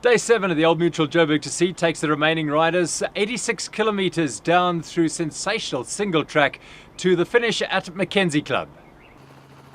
Day 7 of the Old Mutual Joburg to Sea takes the remaining riders 86 kilometres down through sensational single track to the finish at Mackenzie Club.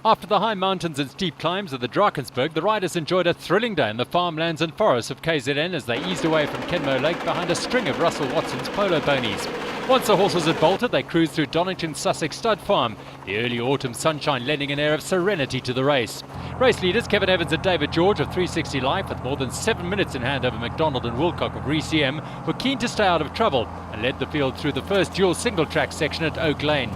After the high mountains and steep climbs of the Drakensberg, the riders enjoyed a thrilling day in the farmlands and forests of KZN as they eased away from Kenmore Lake behind a string of Russell Watson's polo ponies. Once the horses had bolted, they cruised through Donington Sussex Stud Farm, the early autumn sunshine lending an air of serenity to the race. Race leaders Kevin Evans and David George of 360 Life, with more than 7 minutes in hand over McDonald and Wilcock of RCM, were keen to stay out of trouble and led the field through the first dual single track section at Oak Lane.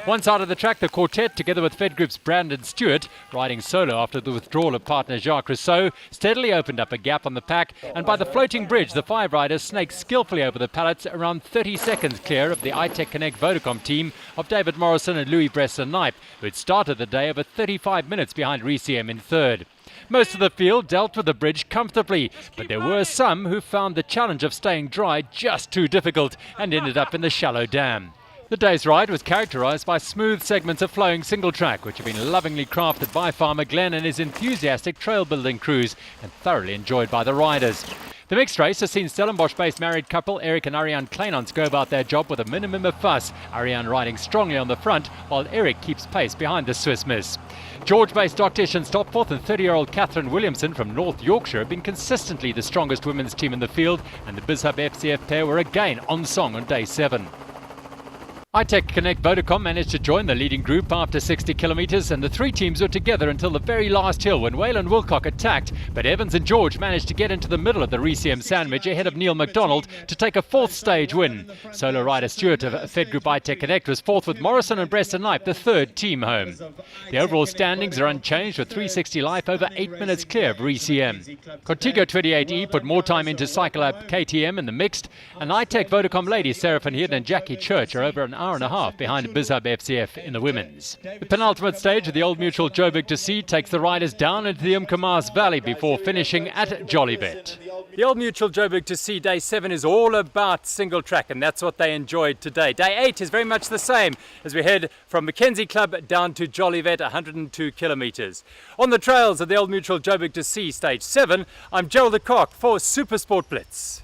One side of the track, the quartet, together with Fed Group's Brandon Stewart, riding solo after the withdrawal of partner Jacques Rousseau, steadily opened up a gap on the pack, and by the floating bridge, the 5 riders snaked skillfully over the pallets, around 30 seconds clear of the iTech Connect Vodacom team of David Morrison and Louis Bresson-Knipe, who had started the day over 35 minutes behind RCM in third. Most of the field dealt with the bridge comfortably, but there were some who found the challenge of staying dry just too difficult and ended up in the shallow dam. The day's ride was characterised by smooth segments of flowing single track, which have been lovingly crafted by farmer Glenn and his enthusiastic trail building crews, and thoroughly enjoyed by the riders. The mixed race has seen Stellenbosch-based married couple Eric and Ariane Kleinans go about their job with a minimum of fuss, Ariane riding strongly on the front, while Eric keeps pace behind the Swiss Miss. George-based Doctician Stopforth and 30-year-old Catherine Williamson from North Yorkshire have been consistently the strongest women's team in the field, and the BizHub FCF pair were again on song on day 7. iTech Connect Vodacom managed to join the leading group after 60 kilometres, and the 3 teams were together until the very last hill when Waylon Wilcock attacked, but Evans and George managed to get into the middle of the RCM sandwich ahead of Neil MacDonald to take a 4th stage win. Solo rider Stewart of Fed Group iTech Connect was 4th with Morrison and Breston-Knipe the 3rd team home. The overall standings are unchanged with 360 Life over 8 minutes clear of RCM. Contigo 28E put more time into Cycle Up KTM in the mixed, and iTech Vodacom ladies Sarah van Heerden and Jackie Church are over an hour and a half behind BizHub FCF in the women's. The penultimate stage of the Old Mutual Joburg to Sea takes the riders down into the Umkomaas Valley before finishing at Jolivet. The Old Mutual Joburg to Sea Day 7 is all about single track, and that's what they enjoyed today. Day 8 is very much the same as we head from Mackenzie Club down to Jolivet, 102 kilometres. On the trails of the Old Mutual Joburg to Sea Stage 7, I'm Gerald de Kock for Supersport Blitz.